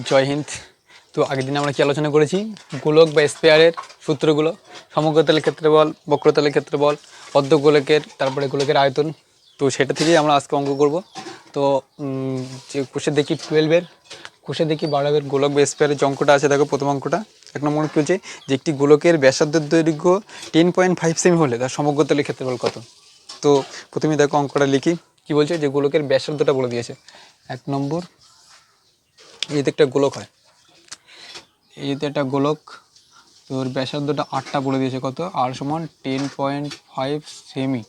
জয় হিন্দ। তো আগের দিন আমরা কি আলোচনা করেছি, গোলক বা স্পেয়ারের সূত্রগুলো, সমগ্রতলের ক্ষেত্রে বল, বক্রতলের ক্ষেত্রে বল, অর্ধগোলকের, তারপরে গোলকের আয়তন। তো সেটা থেকেই আমরা আজকে অঙ্ক করব। তো যে কোষে দেখি 12-এর, কোষে দেখি 12-এর গোলক বা স্পেয়ারের যে অঙ্কটা আছে, দেখো প্রথম অঙ্কটা 1 নম্বর কি হচ্ছে, যে একটি গোলকের ব্যাসার্ধের দৈর্ঘ্য 10.5 সেমি হলে তার সমগ্রতলের ক্ষেত্রফল কত। তো প্রথমে দেখো অঙ্কটা লিখি, কি বলছে, যে গোলকের ব্যাসার্ধটা বলে দিয়েছে। 1 নম্বর, এই একটা গোলক হয়, এই একটা গোলক, তোর ব্যাসার্ধটা 8টা বলে দিয়েছে, কত, আর সমান 10.5 সেমি।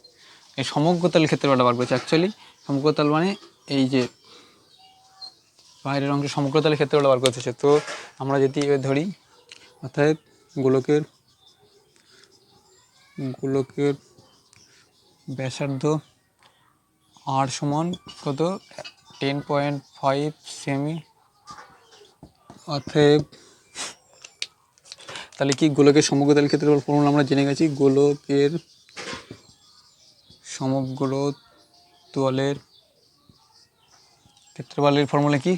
এই সমগ্রতলের ক্ষেত্রফলটা বার করেছে। অ্যাকচুয়ালি সমগ্রতল মানে এই যে বাইরের অংশ, সমগ্রতলের ক্ষেত্রফলটা বার করতেছে। তো আমরা যদি ধরি, অর্থাৎ গোলকের ব্যাসার্ধ আর সমান কত, 10.5 সেমি। অর্থাৎ তাহলে কি, গোলকের সমগ্রতলের ক্ষেত্রফল ফর্মুলা আমরা জেনে গেছি। গোলকের সমগ্রতলের ক্ষেত্রফলের ফর্মুলা কি,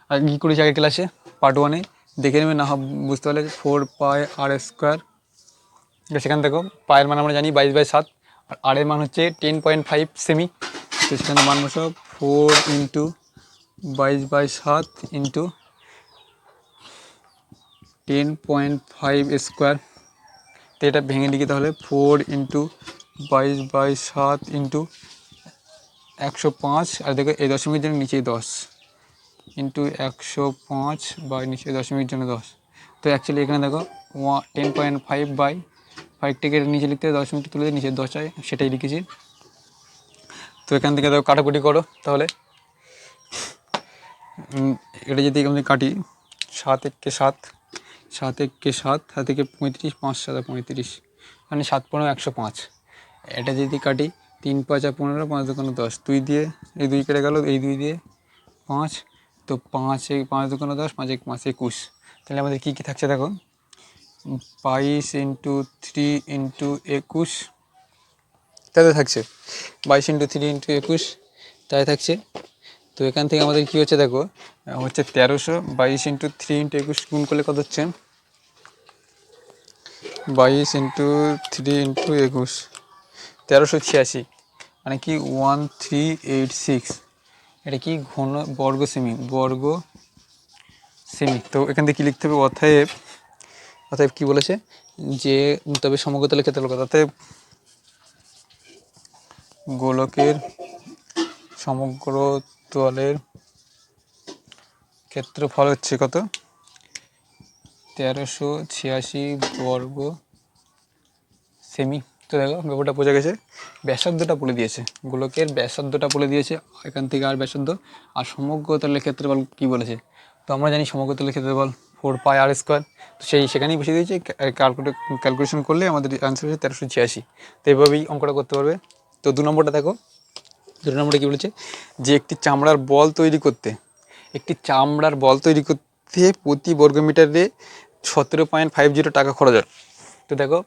আর কী করেছি আগের ক্লাসে পার্ট 1-এ, দেখে নেবে, না বুঝতে পারলে 4πr²। সেখানে দেখো পায়ের মান আমরা জানি 22/7, আর আরের মান হচ্ছে 10.5 সেমি। তো সেখানে মান বসো 4 × 22/7 × 10.5²। তো এটা ভেঙে লিখি তাহলে, 4 × 22/7 × 105, আর দেখো এই দশমিকের জন্য নিচেই 10 × 105 বা নিচে দশমিকের জন্য 10। তো অ্যাকচুয়ালি এখানে দেখো 10.5/5 থেকে নিচে লিখতে দশমিকটা তুলে নিচে 10 হয়, সেটাই লিখেছি। তো এখান থেকে দেখো কাটাকুটি করো তাহলে, এটা যদি আমি কাটি, 7 × 7, 7 × 7, 7 থেকে 35, 5 × 7 35, মানে 7 × 15 105। এটা যদি কাটি, 3 × 5 = 15, 5 × 2 = 10, 2 দিয়ে এই 2 কেটে গেল, এই 2 দিয়ে 5, তো 5 × 5 = 10, 5 × 5 = 21। তাহলে আমাদের কী কী থাকছে দেখো, 22 × 3 × 21, তাতে থাকছে 22 × 3 × 21, তাই থাকছে। তো এখান থেকে আমাদের কী হচ্ছে দেখো, হচ্ছে 1300, 22 × 3 × 21 গুণ করলে কত হচ্ছে, 22 × 3 × 21, 1386, মানে কি 1386। এটা কি, ঘন বর্গ সেমি, বর্গ সেমি। তো এখান থেকে কী লিখতে হবে, অতএব কী বলেছে, যে তবে সমগ্রতলের ক্ষেত্রফল কত, অতএব গোলকের সমগ্রতলের ক্ষেত্রফল হচ্ছে কত, 1386 বর্গ সেমি। তো দেখো ব্যাপারটা বোঝা গেছে, ব্যাসার্ধটা বলে দিয়েছে, গোলকের ব্যাসার্ধটা বলে দিয়েছে এখান থেকে, আর ব্যাসার্ধ, আর সমগ্রতলের ক্ষেত্রফল কী বলেছে। তো আমরা জানি সমগ্রতলের ক্ষেত্রফল 4πr²। তো সেখানেই বসে দিয়েছে, ক্যালকুলেশন করলে আমাদের অ্যান্সার হচ্ছে 1386। তো এভাবেই অঙ্কটা করতে পারবে। তো 2 নম্বরটা দেখো, 2 নম্বরে কী বলেছে, যে একটি চামড়ার বল তৈরি করতে, প্রতি বর্গমিটারে 17.50 টাকা খরচ হয়। তো দেখো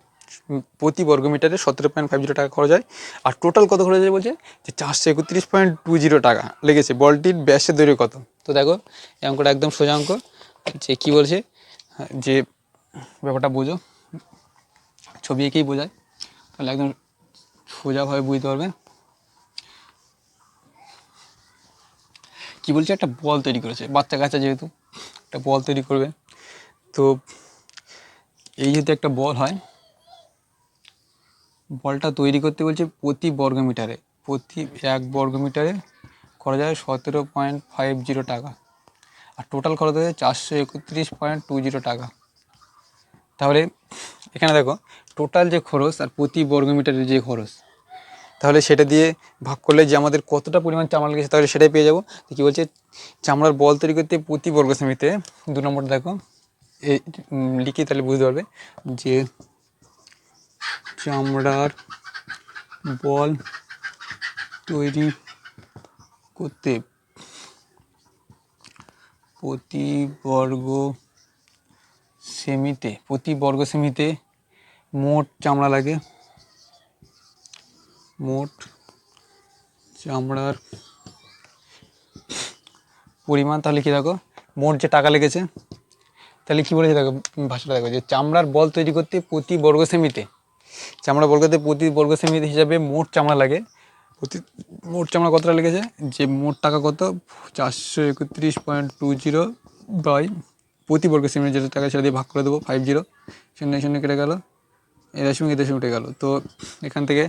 প্রতি বর্গমিটারে 17.50 টাকা খরচ হয়, আর টোটাল কত খরচ হয় বলছে, যে 431.20 টাকা লেগেছে। বলটির ব্যাসের দৈর্ঘ্য কত। তো দেখো এই অঙ্কটা একদম সোজা অঙ্ক, যে কী বলছে, যে ব্যাপারটা বোঝো, ছবি এঁকেই বোঝায়, তাহলে একদম সোজাভাবে বুঝতে পারবে। কী বলছে, একটা বল তৈরি করেছে, বাচ্চা কাচ্চা যেহেতু একটা বল তৈরি করবে। তো এই যেহেতু একটা বল হয়, বলটা তৈরি করতে বলছে প্রতি 1 বর্গমিটারে খরচ হয় 17.50 টাকা, আর টোটাল খরচ হয়েছে 431.20 টাকা। তাহলে এখানে দেখো টোটাল যে খরচ আর প্রতি বর্গমিটারের যে খরচ, তাহলে সেটা দিয়ে ভাগ করলে যে আমাদের কতটা পরিমাণ চামড়া লেগেছে, তাহলে সেটাই পেয়ে যাবো। কী বলছে, চামড়ার বল তৈরি করতে প্রতি বর্গ সেমিতে, 2 নম্বরটা দেখো এই লিখি, তাহলে বুঝতে পারবে, যে চামড়ার বল তৈরি করতে প্রতি বর্গ সেমিতে মোট চামড়া লাগে, মোট চামড়ার পরিমাণ, তাহলে কি দেখো মোট যে টাকা লেগেছে, তাহলে কী বলেছে দেখো ভাষাটা দেখো, যে চামড়ার বল তৈরি করতে প্রতি বর্গ সেমিতে, চামড়া বল করতে প্রতি বর্গ সেমিতে হিসাবে মোট চামড়া লাগে, মোট চামড়া কতটা লেগেছে, যে মোট টাকা কত 431.20 বাই প্রতি বর্গ সেমি যেটা টাকা সেটা দিয়ে ভাগ করে দেবো 50, শূন্য শূন্য কেটে গেল, এদের সঙ্গে উঠে গেল। তো এখান থেকে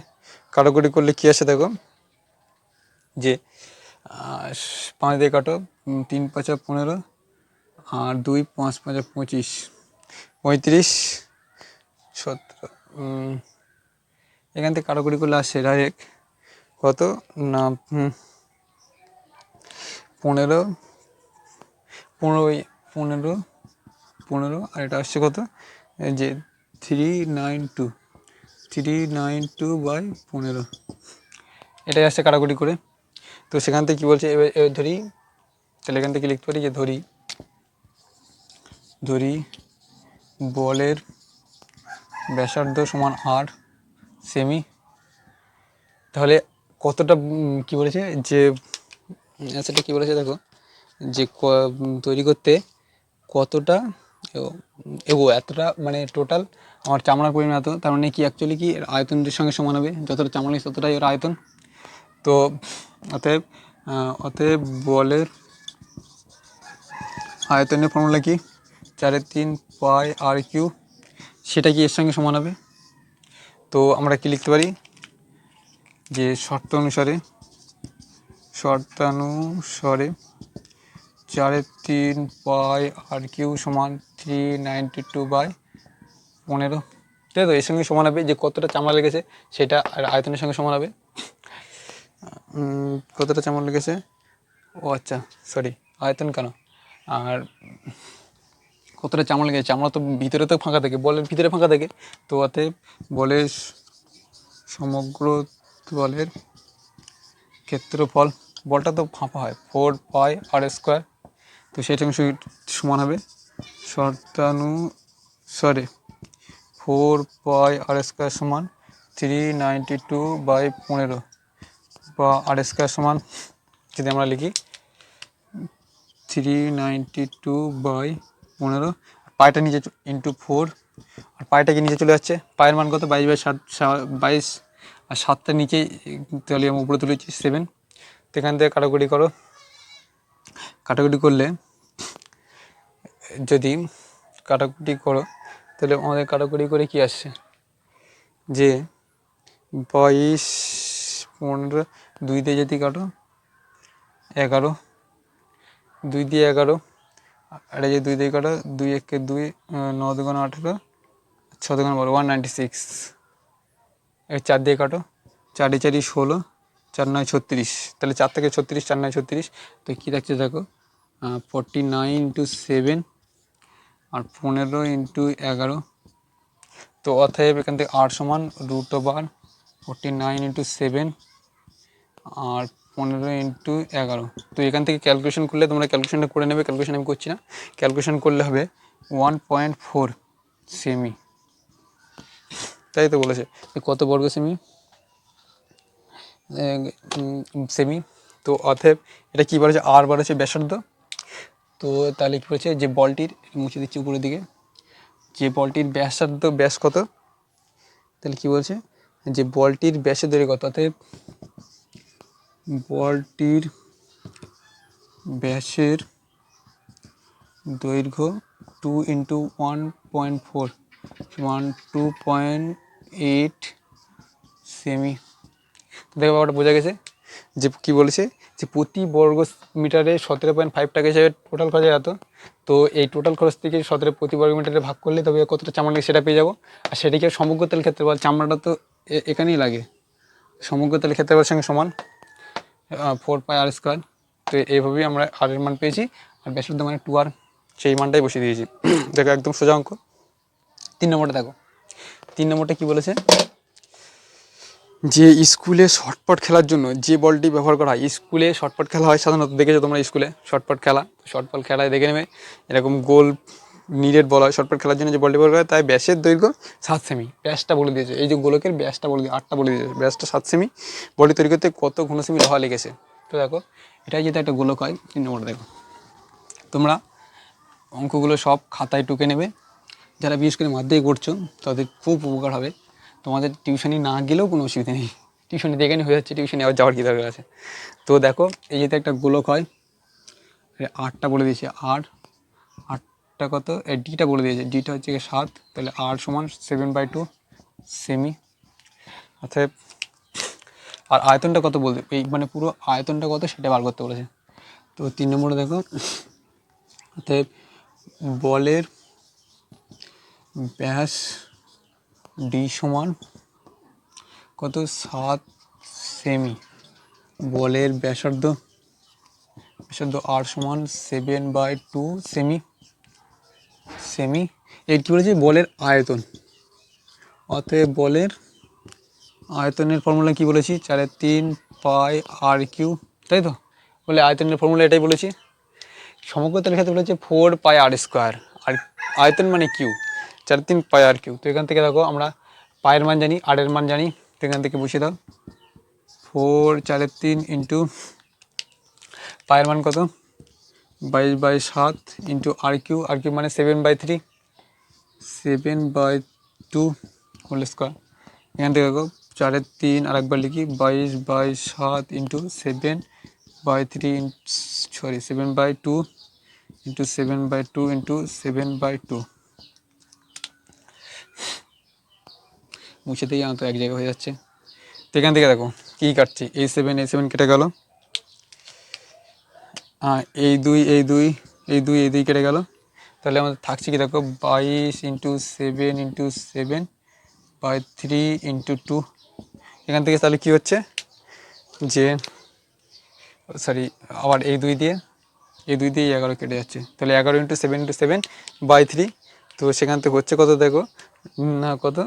কাটাকুটি করলে কী আসে দেখো, যে 5 দিয়ে কাটো, 3 5 15, আর 2 5 5 25, 35 17, এখান থেকে কাটাকুটি করলে আসছে ডাইরেক্ট কত না 15 15 15, আর এটা আসছে কত, যে 392 বাই 15, এটাই আসছে কাটাকুটি করে। তো সেখান থেকে কী বলছে, এবার ধরি, তাহলে এখান থেকে লিখতে পারি যে ধরি বলের ব্যাসার্ধ সমান 8 সেমি, তাহলে কতটা কী বলেছে, যে সেটা কী বলেছে দেখো, যে তৈরি করতে কতটা এতটা, মানে টোটাল আমার চামড়ার পরিমাণ এত, তার মানে কি অ্যাকচুয়ালি কি আয়তনটির সঙ্গে সমান হবে, যতটা চামড়া নিচ্ছে ততটাই ওর আয়তন। তো অতএব বলের আয়তনের ফর্মুলা কি, 4/3 পাই আর কিউ, সেটা কি এর সঙ্গে সমান হবে। তো আমরা কি লিখতে পারি, যে শর্তানুসারে 4/3 পাই আর কিউ সমান 392/15, ঠিক আছে। তো এর সঙ্গে সমান হবে যে কতটা চামড়া লেগেছে সেটা, আর আয়তনের সঙ্গে সমান হবে কতটা চামড়া লেগেছে, ও আচ্ছা সরি আয়তন কেন, আর কতটা চামড়া লেগেছে, চামড়া তো ভিতরে তো ফাঁকা থাকে, বলের ভিতরে ফাঁকা থাকে। তো অতএব বলের সমগ্র বলের ক্ষেত্রফল, বলটা তো ফাঁপা হয় 4 পাই আর স্কোয়ার, তো সেটা সমান হবে শর্তানুসারে 4 পাই আর স্কোয়ার সমান 392/15, বা আর স্কোয়ার সমান যদি আমরা লিখি 392/15, পাইটা নিচে ইন্টু 4, আর পাইটা কি নিচে চলে যাচ্ছে, পায়ের মান কত 22/7, 22, আর 7টা নিচে তাহলে আমি উপরে তুলেছি 7। তো এখান থেকে কাটাকুটি করো, কাটাকুটি করলে যদি কাটাকুটি করো তাহলে আমাদের কাটাকুটি করে কি আসছে, যে 22 15, 2 দিয়ে যদি কাটো 11, 2 দিয়ে 11, আর এই যে 2 দিয়ে কাটো 2 1 2, 9 2 18, 6 2 12, 196, এর 4 দিয়ে কাটো, 4 4 16, 4 9 36, তাহলে 4 থেকে 36, 4 9 36, তো কী থাকছে দেখো 49 × 7 আর 15 × 11, তো অতএব এখান থেকে 8 সমান √49 × 7 আর 15 × 11। তো এখান থেকে ক্যালকুলেশন করলে তোমরা ক্যালকুলেশনটা করে নেবে, ক্যালকুলেশন আমি করছি না, ক্যালকুলেশন করলে হবে 1.4 সেমি, তাই তো বলেছে কত বর্গ সেমি, সেমি। তো অতএব এটা কী বলেছে, আর বলেছে ব্যাসার্ধ। তো তাহলে কী বলেছে, যে বলটির মুছে দিচ্ছি উপরের দিকে, যে বলটির ব্যাসার্ধ ব্যাস কত, তাহলে কী বলছে, যে বলটির ব্যাসের দৈর্ঘ্য কত, অতএব বলটির ব্যাসের দৈর্ঘ্য 2 × 1.4 সমান 2.8 সেমি। দেখো ব্যাপারটা বোঝা গেছে, যে কী বলেছে, যে প্রতি বর্গ মিটারে 17.5 টাকা হিসাবে টোটাল খরচ এত, তো এই টোটাল খরচ থেকে 17 প্রতি বর্গ মিটারে ভাগ করলে তবে কতটা চামড়া লাগে সেটা পেয়ে যাবো। আর সেটাকে সমগ্র তেল ক্ষেত্রফল, চামড়াটা তো এখানেই লাগে, সমগ্র তেল ক্ষেত্রফলের সঙ্গে সমান 4 পাই আর স্কোয়ার। তো এইভাবেই আমরা আর এর মান পেয়েছি, আর ব্যাসার্ধ মানে 2r, সেই মানটাই বসিয়ে দিয়েছি। দেখো একদম সোজা অঙ্ক। 3 নম্বরটা দেখো, 3 নম্বরটা কী বলেছে, যে স্কুলে শর্টপাট খেলার জন্য যে বলটি ব্যবহার করা হয়, স্কুলে শর্টপাট খেলা হয় সাধারণত, দেখেছো তোমরা স্কুলে শর্টপাট খেলায় দেখে নেবে এরকম গোল নিডেড বল হয় শর্টপাট খেলার জন্য যে বলটি ব্যবহার করা হয়, তাই ব্যাসের দৈর্ঘ্য 7 সেমি, ব্যাসটা বলে দিয়েছে, এই যে গোলকের ব্যাসটা বলে দিয়ে 8টা বলে দিয়েছে, ব্যাসটা 7 সেমি, বলটি তৈরি করতে কত ঘন সেমি লোহা লেগেছে। তো দেখো এটাই যদি একটা গোলক হয়, 3 নম্বরটা দেখো তোমরা অঙ্কগুলো সব খাতায় টুকে নেবে। যারা বিশেষ করে মাধ্যমিক করছো তাদের খুব উপকার হবে। তোমাদের টিউশনি না গেলেও কোনো অসুবিধা নেই, টিউশনি দেখে হয়ে যাচ্ছে, টিউশনি আবার যাওয়ার কী দরকার আছে। তো দেখো এই যেতে একটা গোলক হয়, আটটা বলে দিয়েছে, আটটা কত, এই ডিটা বলে দিয়েছে, ডিটা হচ্ছে 7, তাহলে আর সমান 7/2 সেমি। অর্থাৎ আর আয়তনটা কত বলতে, এই মানে পুরো আয়তনটা কত সেটা বার করতে বলেছে। তো 3 নম্বরে দেখো, অর্থাৎ বলের ব্যাস ডি সমান কত, 7 সেমি। বলের ব্যাসার্ধ আর সমান 7/2 সেমি। এর কী বলেছে, বলের আয়তন। অতএব বলের আয়তনের ফর্মুলা কি বলেছি, 4/3 পাই আর কিউ, তাই তো? বলে আয়তনের ফর্মুলা এটাই বলেছি। সমগ্রতার ক্ষেত্রে বলেছে 4 পাই আর স্কোয়ার, আর আয়তন মানে কিউ, 4/3 পাই আর কিউ। তো এখান থেকে দেখো আমরা পায়ের মান জানি, আর এর মান জানি, তো এখান থেকে বসিয়ে দাও। 4 4/3 ইন্টু পায়ের মান কত, 22/7 ইন্টু আর কিউ মানে 7/3, 7/2 হোল স্কোয়ার। এখান থেকে দেখো 4/3 আর একবার লিখি, 22/7 ইন্টু 7/3 7/2 ইন্টু 7/2 ইন্টু 7/2। মুছে দিয়ে তো এক জায়গায় হয়ে যাচ্ছে। তো এখান থেকে দেখো কী কাটছি, এই 7 কেটে গেল, এই 2 কেটে গেল, তাহলে আমাদের থাকছে কি দেখো 22 ইন্টু 7 ইন্টু 7/3 ইন্টু 2। এখান থেকে তাহলে কী হচ্ছে যে সরি, আবার এই 2 দিয়ে 11 কেটে যাচ্ছে, তাহলে 11 ইন্টু 7 ইন্টু 7/3। তো সেখান থেকে হচ্ছে কত দেখো না, কত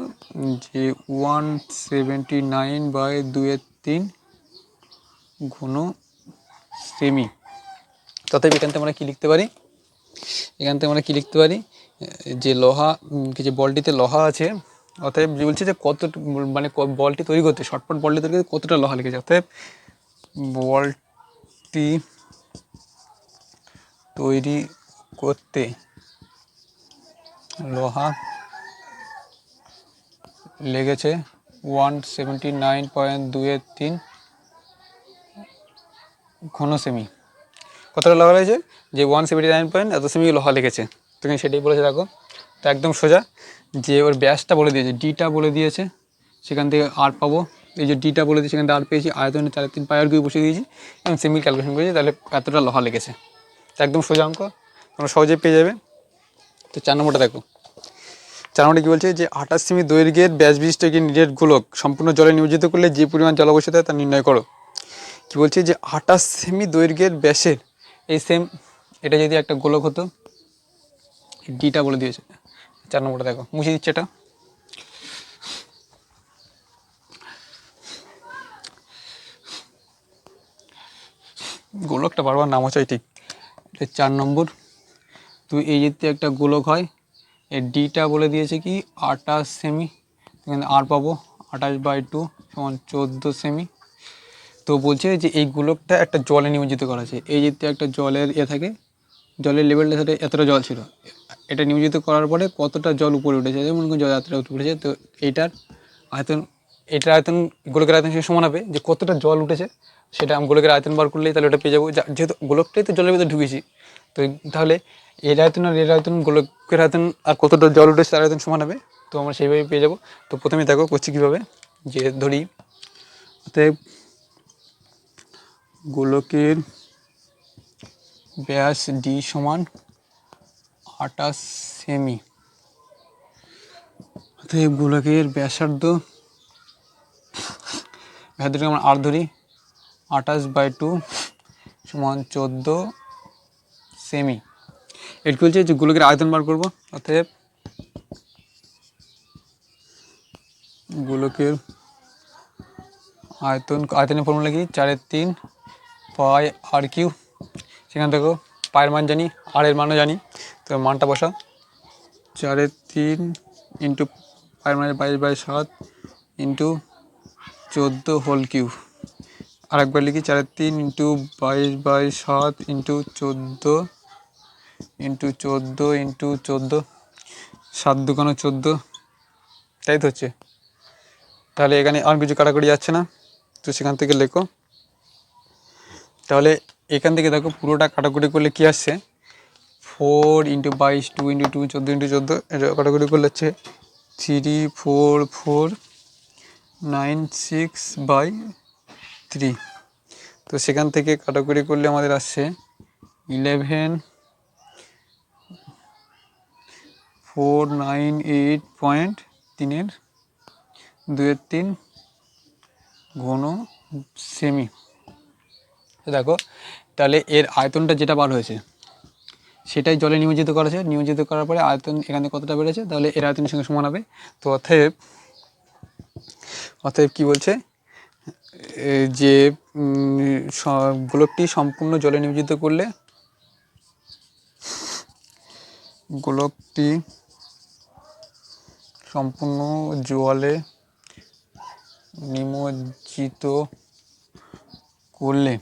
যে 179/2/3 ঘন সেমি। তথাপি এখান থেকে আমরা কী লিখতে পারি, যে লোহা, যে বলটিতে লোহা আছে, অতএব যে বলছে যে কত মানে বলটি তৈরি করতে, শর্টপাট বলটি তৈরি করতে কতটা লোহা লেগেছে। অতএব বলটি তৈরি করতে লোহা লেগেছে 179.2/3 ঘন সেমি। কতটা লোহা লেগেছে, যে 179 এত সেমি লোহা লেগেছে। তুমি সেটাই বলেছে দেখো। তো একদম সোজা, যে ওর ব্যাসটা বলে দিয়েছে, ডিটা বলে দিয়েছে, সেখান থেকে আর পাবো, এই যে ডিটা বলে দিয়েছে সেখান থেকে আর পেয়েছি, আয়তনে 4/3 পাই আর কিউ বসিয়ে দিয়েছি এবং সেমি ক্যালকুলেশন করেছি, তাহলে এতটা লোহা লেগেছে। তো একদম সোজা অঙ্ক, তোমরা সহজেই পেয়ে যাবে। তো 4 নম্বরটা দেখো, 4 নম্বরে কী বলছে, যে 28 সেমি দৈর্ঘ্যের ব্যাস বিশিষ্ট একটি নিরেট গোলক সম্পূর্ণ জলে নিয়োজিত করলে যে পরিমাণ জল অবশ্যই তা নির্ণয় করো। কী বলছে, যে 28 সেমি দৈর্ঘ্যের ব্যাসের এই সেম, এটা যদি একটা গোলক হতো, ডিটা বলে দিয়েছে। 4 নম্বরটা দেখো, মুছে দিচ্ছে এটা। গোলকটা বারবার নাম হচ্ছে ঠিক, এটা 4 নম্বর। তো এই যদি একটা গোলক হয়, এর ডিটা বলে দিয়েছে কি 28 সেমি, এখানে আর পাবো 28/2 সমান 14 সেমি। তো বলছে যে এই গোলকটা একটা জলে নিমজ্জিত করা আছে, এই যদি একটা জলের থাকে, জলের লেভেলটা সাথে এতটা জল ছিল, এটা নিমজ্জিত করার পরে কতটা জল উপরে উঠেছে, যেমন জল এতটা উপরে উঠেছে, তো এটার আয়তন গোলকের আয়তন সমান হবে, যে কতটা জল উঠেছে সেটা গোলকের আয়তন বার করলেই তাহলে ওটা পেয়ে যাবো। যেহেতু গোলকটাই তো জলের ভিতরে ঢুকেছি, তো তাহলে এর আয়তন আর এর আয়তন, গোলকের আয়তন আর কতটা জল উঠেছে তার আয়তন সমান হবে, তো আমরা সেইভাবে পেয়ে যাবো। তো প্রথমে দেখো করছি কীভাবে, যে ধরি অতএব গোলকের ব্যাস ডি সমান 28 সেমি। অতএব গোলকের ব্যাসার্ধকে আমরা আর ধরি, 28/2 সমান 14 সেমি। এর কি বলছে, যে গোলকের আয়তন বার করবো। অতএব গোলকের আয়তনের ফর্মুলা কি, 4/3 পাই আর কিউ। সেখান থেকে পায়ের মান জানি, আর এর মানও জানি, তো মানটা বসাও, 4/3 ইন্টু পায়ের মানে 22/7 ইন্টু 14 হোল কিউব। আর একবার লিখি, 4/3 ইন্টু 22/7 ইন্টু 14 ইন্টু 14 ইন্টু 14, 7 দুগুণ 14, তাই তো হচ্ছে। তাহলে এখানে আর কিছু কাটাকুটি যাচ্ছে না, তো সেখান থেকে লেখো। তাহলে এখান থেকে দেখো পুরোটা কাটাকুটি করলে কি আসছে, 4 ইন্টু 22, 2 ইন্টু 2, 14 ইন্টু 14, এটা কাটাকুটি করলে হচ্ছে 34496/3। তো সেখান থেকে কাটাকুটি করলে আমাদের আসছে 11498.3 2/3 ঘন সেমি। দেখো তাহলে এর আয়তনটা যেটা বার হয়েছে সেটাই জলে নিমজ্জিত করা হয়েছে, নিমজ্জিত করার পরে আয়তন এখানে কতটা বেড়েছে, তাহলে এর আয়তনের সঙ্গে সমান হবে। তো অতএব কি বলছে, যে গোলকটি সম্পূর্ণ জলে নিমজ্জিত করলে, গোলকটি সম্পূর্ণ জলে নিমজ্জিত করলে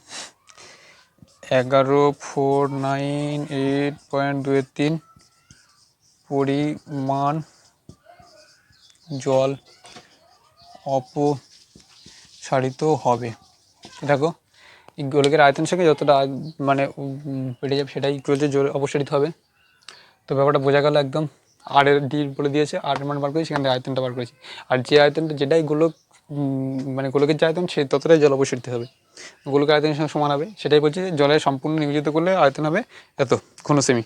11498.23 পরিমাণ জল অপসারিত হবে। দেখো এই গোলকের আয়তন সঙ্গে যতটা মানে বেড়ে যাবে সেটাই বলছে জল অপসারিত হবে। তো ব্যাপারটা বোঝা গেল একদম। আর এর ডি বলে দিয়েছে, আর এর মান বার করেছি, সেখান থেকে আয়তনটা বার করেছি। আর যে আয়তনটা যেটাই গোলক মানে গোলকের যে আয়তন সে ততটাই জল অপসারিত হবে, গোলকের আয়তনের সঙ্গে সমান হবে। সেটাই বলছে যে জলে সম্পূর্ণ নিমজ্জিত করলে আয়তন হবে এত ঘন সেমি।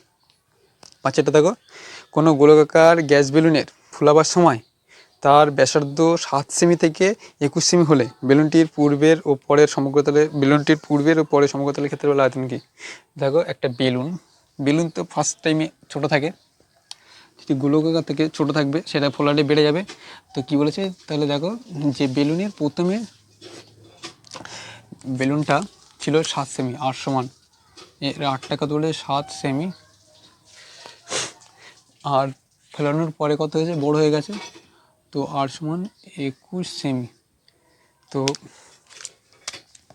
5 দেখো, কোনো গোলকাকার গ্যাস বেলুনের ফুলাবার সময় তার ব্যাসার্ধ 7 সেমি থেকে 21 সেমি হলে বেলুনটির পূর্বের ও পরের সমগ্রতলে ক্ষেত্রে আয়তন কি। দেখো একটা বেলুন তো ফার্স্ট টাইমে ছোট থাকে, যদি গোলকাকার থেকে ছোট থাকবে সেটা ফোলাটে বেড়ে যাবে। তো কি বলেছে, তাহলে দেখো যে বেলুনের প্রথমে বেলুনটা ছিল 7 সেমি, আর সমান এর 8 টাকা তুলে 7 সেমি, আর ফেলানোর পরে কত হয়েছে, বড় হয়ে গেছে, তো আর সমান 21 সেমি। তো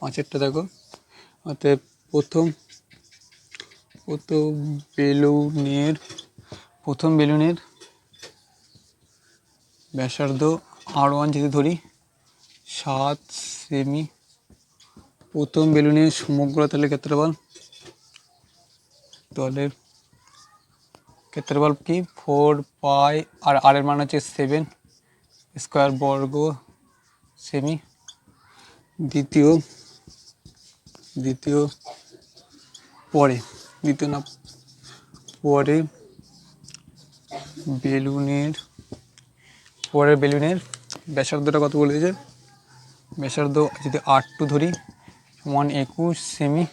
5 দেখো, অতএব প্রথম বেলুনের ব্যাসার্ধ R1 যদি ধরি 7 সেমি, প্রথম বেলুনের সমগ্র তলের ক্ষেত্রফল কি 4 পাই, আর আর এর মান হচ্ছে 7 স্কোয়ার বর্গ সেমি। দ্বিতীয় বেলুনের ব্যাসার্ধটা কত বলেছে, ব্যাসার্ধ যদি R2 ধরি সমান 21 সেমি।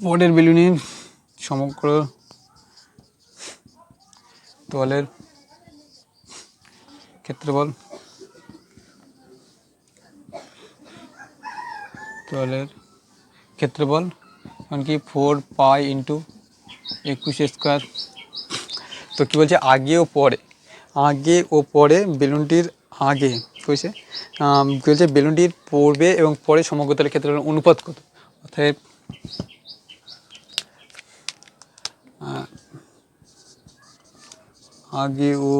পরের বেলুনের সমগ্র তলের ক্ষেত্রফল কারণ কি 4 পাই ইন্টু 21 স্কোয়ার। তো কী বলছে, আগে ও পরে বেলুনটির আগে কী বলছে বেলুনটির পূর্বে এবং পরে সমগ্র তলের ক্ষেত্রফলের অনুপাত কত। অর্থাৎ আগে ও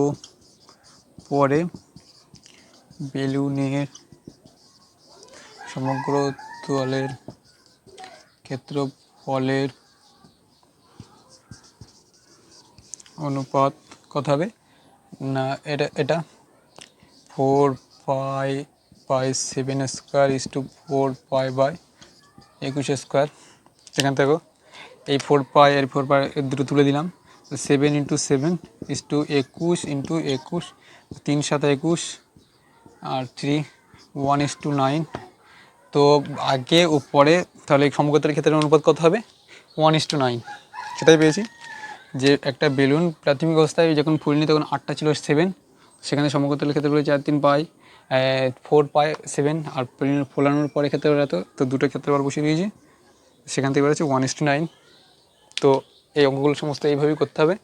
পরে বেলুনের সমগ্র তলের ক্ষেত্রফলের অনুপাত কত হবে না, এটা 4 pi 7 square is to 4 pi by 21 square. সেখান থেকে এই 4 পাই আর 4 পাই দুটো তুলে দিলাম, 7 ইন্টু 7 ইস টু 21 ইন্টু 21, 3 7 21 আর 3 1:9। তো আগে ও পরে তাহলে সমগ্রতলের ক্ষেত্রে অনুপাত কত হবে, 1:9। সেটাই পেয়েছি যে একটা বেলুন প্রাথমিক অবস্থায় যখন ফুলিনি তখন 8টা ছিল 7, সেখানে সমগ্রতলের ক্ষেত্রে বলে 4 3 পাই 4 পাই 7, আর ফোলানোর পরে ক্ষেত্রে এত, তো দুটো ক্ষেত্রফল বসিয়ে দিয়েছি, সেখান থেকে বেরোচ্ছে 1:9। তো এই অঙ্কগুলো সমস্ত এইভাবেই করতে হবে।